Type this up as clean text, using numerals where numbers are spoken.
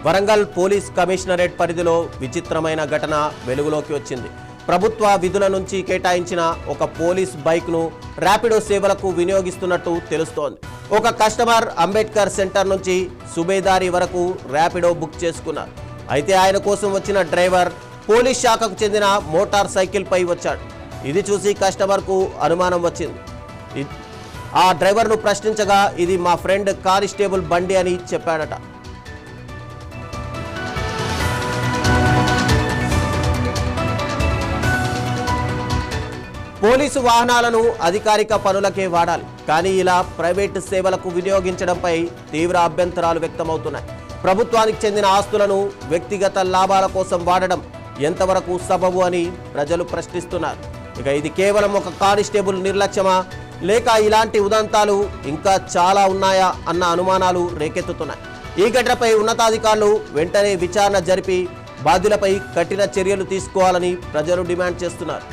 Warangal police commissionerate పరిధిలో విచిత్రమైన ఘటన వెలుగులోకి వచ్చింది. ప్రభుత్వ విధుల నుంచి కేటాయించిన ఒక పోలీస్ బైక్ను ర్యాపిడో సేవలకు వినియోగిస్తున్నట్టు తెలుస్తోంది. ఒక కస్టమర్ అంబేద్కర్ సెంటర్ నుంచి సుబేదారి వరకు ర్యాపిడో బుక్ చేసుకున్నారు. అయితే ఆయన కోసం వచ్చిన డ్రైవర్ పోలీస్ శాఖకు చెందిన మోటార్ సైకిల్పై వచ్చాడు. ఇది చూసి కస్టమర్కు అనుమానం వచ్చింది. ఆ డ్రైవర్ను ప్రశ్నించగా ఇది మా ఫ్రెండ్ కానిస్టేబుల్ బండి అని చెప్పాడట. పోలీసు వాహనాలను అధికారిక పనులకే వాడాలి, కానీ ఇలా ప్రైవేటు సేవలకు వినియోగించడంపై తీవ్ర అభ్యంతరాలు వ్యక్తమవుతున్నాయి. ప్రభుత్వానికి చెందిన ఆస్తులను వ్యక్తిగత లాభాల కోసం వాడడం ఎంతవరకు సబబు అని ప్రజలు ప్రశ్నిస్తున్నారు. ఇక ఇది కేవలం ఒక కానిస్టేబుల్ నిర్లక్ష్యమా, లేక ఇలాంటి ఉదంతాలు ఇంకా చాలా ఉన్నాయా అన్న అనుమానాలు రేకెత్తుతున్నాయి. ఈ ఘటనపై ఉన్నతాధికారులు వెంటనే విచారణ జరిపి బాధ్యులపై కఠిన చర్యలు తీసుకోవాలని ప్రజలు డిమాండ్ చేస్తున్నారు.